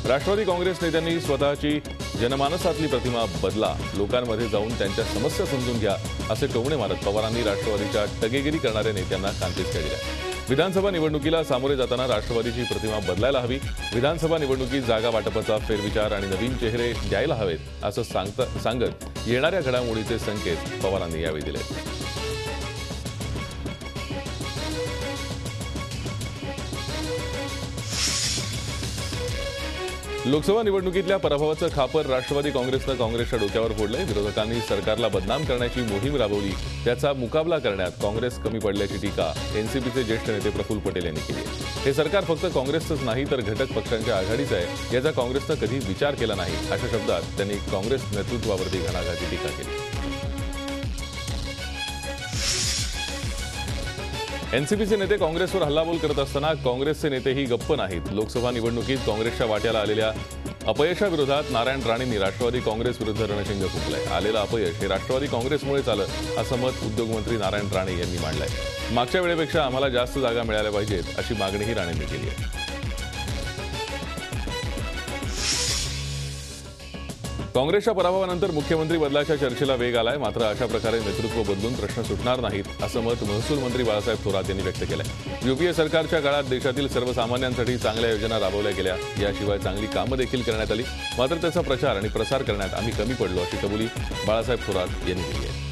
राष्ट्रवादी काँग्रेस नेत्यांनी स्वतःची जनमानसातली प्रतिमा बदला, लोकांमध्ये जाऊन त्यांच्या समस्या समजून घ्या असे टोमणे मारत पवारांनी राष्ट्रवादीच्या टगेगिरी करणाऱ्या नेत्यांना कानपीस केली. विधानसभा निवडणुकीला सामोरे जाताना राष्ट्रवादीची प्रतिमा बदलायला हवी, विधानसभा निवडणुकीत जागा वाटपाचा फेरविचार आणि नवीन चेहरे द्यायला हवेत असं सांगत येणाऱ्या घडामोडीचे संकेत पवारांनी यावेळी दिले. लोकसभा निवडणुकीतल्या पराभवाचं खापर राष्ट्रवादी काँग्रेसनं काँग्रेसच्या डोक्यावर फोडलंय. विरोधकांनी सरकारला बदनाम करण्याची मोहीम राबवली, त्याचा मुकाबला करण्यात काँग्रेस कमी पडल्याची टीका एनसीपीचे ज्येष्ठ नेते प्रफुल्ल पटेल यांनी केली आहे. हे सरकार फक्त काँग्रेसचंच नाही तर घटक पक्षांच्या आघाडीचं आहे, याचा काँग्रेसनं कधी विचार केला नाही अशा शब्दात त्यांनी काँग्रेस नेतृत्वावरती घणाघाती टीका केली. एनसीपीचे नेते काँग्रेसवर हल्लाबोल करत असताना काँग्रेसचे नेतेही गप्प नाहीत. लोकसभा निवडणुकीत काँग्रेसच्या वाट्याला आलेल्या अपयशाविरोधात नारायण राणेंनी राष्ट्रवादी काँग्रेस विरुद्ध रणशिंग फुंकलंय. आलेलं अपयश हे राष्ट्रवादी काँग्रेसमुळेच आलं असं मत उद्योगमंत्री नारायण राणे यांनी मांडलंय. मागच्या वेळेपेक्षा आम्हाला जास्त जागा मिळाल्या पाहिजेत अशी मागणीही राणेंनी केली आहे. काँग्रेसच्या पराभवानंतर मुख्यमंत्री बदलाच्या चर्चेला वेग आलाय. मात्र अशा प्रकारे नेतृत्व बदलून प्रश्न सुटणार नाहीत असं मत महसूल मंत्री बाळासाहेब थोरात यांनी व्यक्त केलंय. यूपीए सरकारच्या काळात देशातील सर्वसामान्यांसाठी चांगल्या योजना राबवल्या गेल्या, याशिवाय चांगली कामं देखील करण्यात आली. मात्र त्याचा प्रचार आणि प्रसार करण्यात आम्ही कमी पडलो अशी कबुली बाळासाहेब थोरात यांनी केली आहे.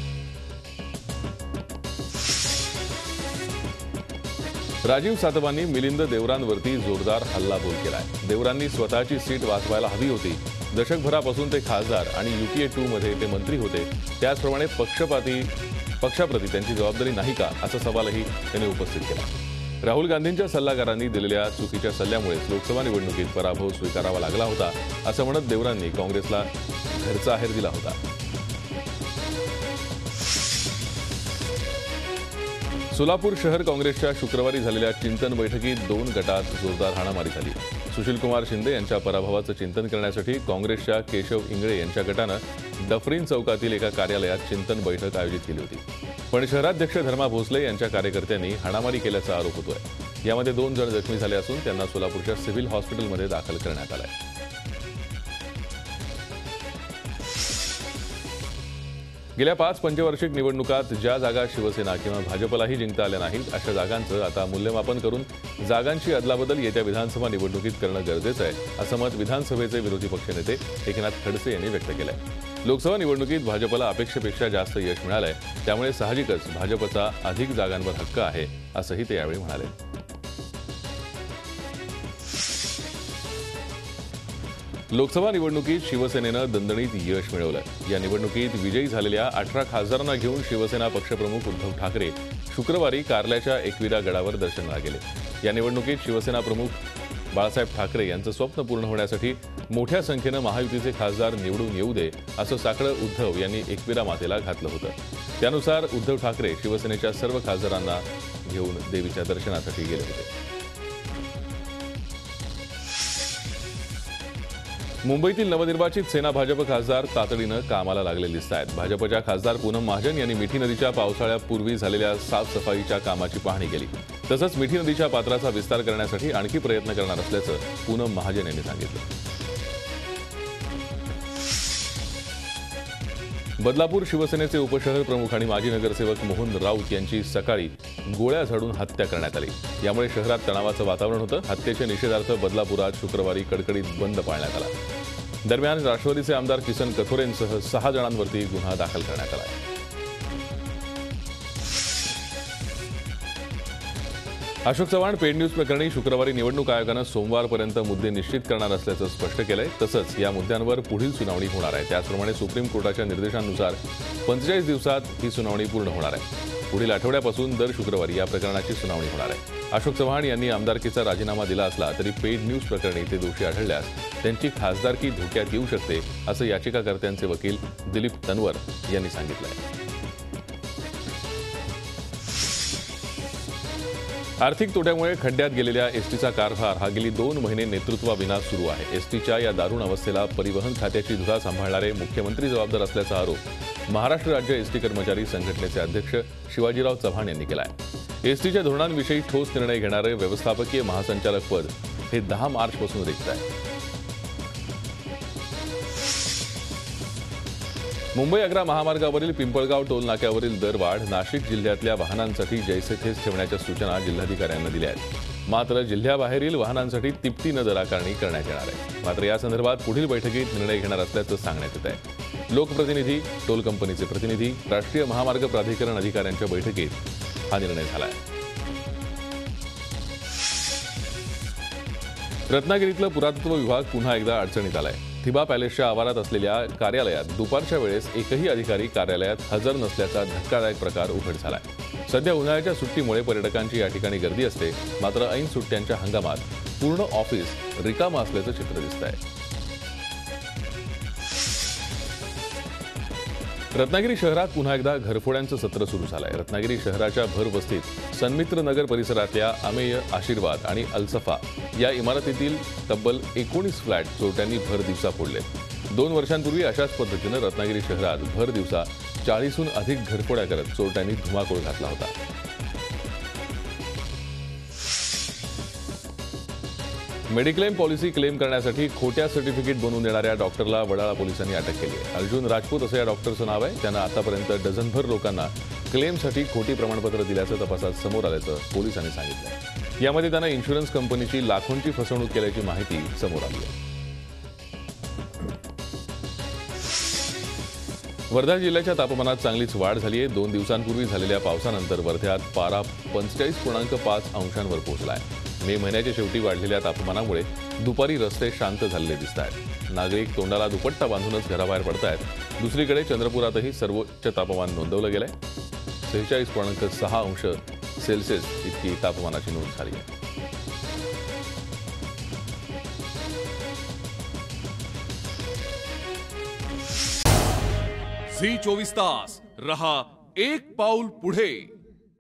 राजीव सातवांनी मिलिंद देवरांवरती जोरदार हल्लाबोल केलाय. देवरांनी स्वतःची सीट वाचवायला हवी होती. दशकभरापासून ते खासदार आणि यूपीए 2 मध्ये ते मंत्री होते. त्याचप्रमाणे पक्षाप्रती त्यांची जबाबदारी नाही का असा सवालही त्यांनी उपस्थित केला. राहुल गांधींच्या सल्लागारांनी दिलेल्या चुकीच्या सल्ल्यामुळेच लोकसभा निवडणुकीत पराभव स्वीकारावा लागला होता असं म्हणत देवरांनी काँग्रेसला घरचा आहेर दिला होता. सोलापूर शहर काँग्रेसच्या शुक्रवारी झालेल्या चिंतन बैठकीत 2 गटात जोरदार हाणामारी झाली. सुशीलकुमार शिंदे यांच्या पराभवाचं चिंतन करण्यासाठी काँग्रेसच्या केशव इंगळे यांच्या गटानं डफरीन चौकातील एका कार्यालयात चिंतन बैठक आयोजित केली होती. पण शहराध्यक्ष धर्मा भोसले यांच्या कार्यकर्त्यांनी हाणामारी केल्याचा आरोप होतोय. यामध्ये 2 जण जखमी झाले असून त्यांना सोलापूरच्या सिव्हिल हॉस्पिटलमध्ये दाखल करण्यात आलंय. गेल्या 5 पंचवार्षिक निवडणुकात ज्या जागा शिवसेना किंवा भाजपलाही जिंकता आल्या नाहीत अशा जागांचं आता मूल्यमापन करून जागांची अदलाबदल येत्या विधानसभा निवडणुकीत करणं गरजेचं आहे असं मत विधानसभेचे विरोधी पक्षनेते एकनाथ खडसे यांनी व्यक्त केलंय. लोकसभा निवडणुकीत भाजपला अपेक्षेपेक्षा जास्त यश मिळालंय, त्यामुळे साहजिकच भाजपचा अधिक जागांवर हक्क आहे असंही ते यावेळी म्हणाले. लोकसभा निवडणुकीत शिवसेनेनं दणदणीत यश मिळवलं. या निवडणुकीत विजयी झालेल्या 18 खासदारांना घेऊन शिवसेना पक्षप्रमुख उद्धव ठाकरे शुक्रवारी कार्ल्याच्या एकविरा गडावर दर्शनाला गेले. या निवडणुकीत शिवसेना प्रमुख बाळासाहेब ठाकरे यांचं स्वप्न पूर्ण होण्यासाठी मोठ्या संख्येनं महायुतीचे खासदार निवडून येऊ दे असं साकडं उद्धव यांनी एकविरा मातेला घातलं होतं. त्यानुसार उद्धव ठाकरे शिवसेनेच्या सर्व खासदारांना घेऊन देवीच्या दर्शनासाठी गेले होते. मुंबईतील नवनिर्वाचित सेना भाजप खासदार तातडीनं कामाला लागले दिसत आहेत. भाजपच्या खासदार पूनम महाजन यांनी मिठी नदीच्या पावसाळ्यापूर्वी झालेल्या साफसफाईच्या कामाची पाहणी केली. तसंच मिठी नदीच्या पात्राचा विस्तार करण्यासाठी आणखी प्रयत्न करणार असल्याचं पूनम महाजन यांनी सांगितलं. बदलापूर शिवसेनेचे उपशहर प्रमुख आणि माजी नगरसेवक मोहन राऊत यांची सकाळी गोळ्या झाडून हत्या करण्यात आली. यामुळे शहरात तणावाचं वातावरण होतं. हत्येच्या निषेधार्थ बदलापुरात शुक्रवारी कडकडीत बंद पाळण्यात आला. दरम्यान राष्ट्रवादीचे आमदार किसन कथोरेंसह 6 जणांवरती गुन्हा दाखल करण्यात आला आहे. अशोक चव्हाण पेड न्यूज प्रकरणी शुक्रवारी निवडणूक आयोगानं सोमवारपर्यंत मुद्दे निश्चित करणार असल्याचं स्पष्ट केलंय. तसंच या मुद्द्यांवर पुढील सुनावणी होणार आहे. त्याचप्रमाणे सुप्रीम कोर्टाच्या निर्देशांनुसार 45 दिवसात ही सुनावणी पूर्ण होणार आहे. पुढील आठवड्यापासून दर शुक्रवारी या प्रकरणाची सुनावणी होणार आहे. अशोक चव्हाण यांनी आमदारकीचा राजीनामा दिला असला तरी पेड न्यूज प्रकरणी ते दोषी आढळल्यास त्यांची खासदारकी धोक्यात येऊ शकते असं याचिकाकर्त्यांचे वकील दिलीप तन्वर यांनी सांगितलंय. आर्थिक तोट्यामुळे खड्ड्यात गेलेल्या एसटीचा कारभार हा गेली 2 महिने नेतृत्वाविना सुरू आहे. एसटीच्या या दारुण अवस्थेला परिवहन खात्याची धुरा सांभाळणारे मुख्यमंत्री जबाबदार असल्याचा आरोप महाराष्ट्र राज्य एसटी कर्मचारी संघटनेचे अध्यक्ष शिवाजीराव चव्हाण यांनी केला आहे. एसटीच्या धोरणांविषयी ठोस निर्णय घेणारे व्यवस्थापकीय महासंचालक पद हे 10 मार्चपासून रिक्त आहे. मुंबई आग्रा महामार्गावरील पिंपळगाव टोल नाक्यावरील दरवाढ नाशिक जिल्ह्यातल्या वाहनांसाठी जैसे थेच ठेवण्याच्या सूचना जिल्हाधिकाऱ्यांना दिल्या आहेत। मात्र जिल्ह्याबाहेरील वाहनांसाठी तिप्पटी न दर आकारणी करण्यात येणार आहे। मात्र या संदर्भात पुढील बैठकीत निर्णय घेणार असल्याचं सांगण्यात येत आहे। लोकप्रतिनिधी, टोल कंपनीचे प्रतिनिधी, राष्ट्रीय महामार्ग प्राधिकरण अधिकाऱ्यांच्या बैठकीत हा निर्णय झाला आहे। रत्नागिरीतलं पुरातत्व विभाग पुन्हा एकदा अडचणीत आलाय। थिबा पॅलेसच्या आवारात असलेल्या कार्यालयात दुपारच्या वेळेस एकही अधिकारी कार्यालयात हजर नसल्याचा धक्कादायक प्रकार उघड झालाय। सध्या उन्हाळ्याच्या सुट्टीमुळे पर्यटकांची या ठिकाणी गर्दी असते, मात्र ऐन सुट्ट्यांच्या हंगामात पूर्ण ऑफिस रिकामं असल्याचं चित्र दिसतंय। रत्नागिरी शहरात पुन्हा एकदा घरफोड्यांचं सत्र सुरू झालंय। रत्नागिरी शहराच्या भरवस्तीत सन्मित्र नगर परिसरातल्या अमेय, आशीर्वाद आणि अलसफा या इमारतीतील तब्बल 19 फ्लॅट चोरट्यांनी भर दिवसा फोडलेत। 2 वर्षांपूर्वी अशाच पद्धतीनं रत्नागिरी शहरात भर दिवसा 40हून अधिक घरफोड्या करत चोरट्यांनी धुमाकूळ घातला होता। मेडिक्लेम पॉलिसी क्लेम करण्यासाठी खोट्या सर्टिफिकेट बनवून देणाऱ्या डॉक्टरला वडाळा पोलिसांनी अटक केली आहे। अर्जुन राजपूत असं या डॉक्टरचं नाव आहे। त्यानं आतापर्यंत डझनभर लोकांना क्लेमसाठी खोटी प्रमाणपत्र दिल्याचं तपासात समोर आल्याचं पोलिसांनी सांगितलं। यामध्ये त्यानं इन्शुरन्स कंपनीची लाखोंची फसवणूक केल्याची माहिती समोर आली आहे। वर्धा जिल्ह्याच्या तापमानात चांगलीच वाढ झाली आहे। 2 दिवसांपूर्वी झालेल्या पावसानंतर वर्ध्यात पारा 45.5 अंशांवर पोहोचला आहे। मे महिन्याच्या शेवटी वाढलेल्या तापमानामुळे दुपारी रस्ते शांत झालेले दिसत आहेत। नागरिक तोंडाला दुपट्टा बांधूनच घराबाहेर पडतायत। दुसरीकडे चंद्रपुरातही सर्वोच्च तापमान नोंदवलं गेलंय। 46.6 अंश सेल्सिअस इतकी तापमानाची नोंद झाली आहे। झी 24 तास रहा एक पाऊल पुढे।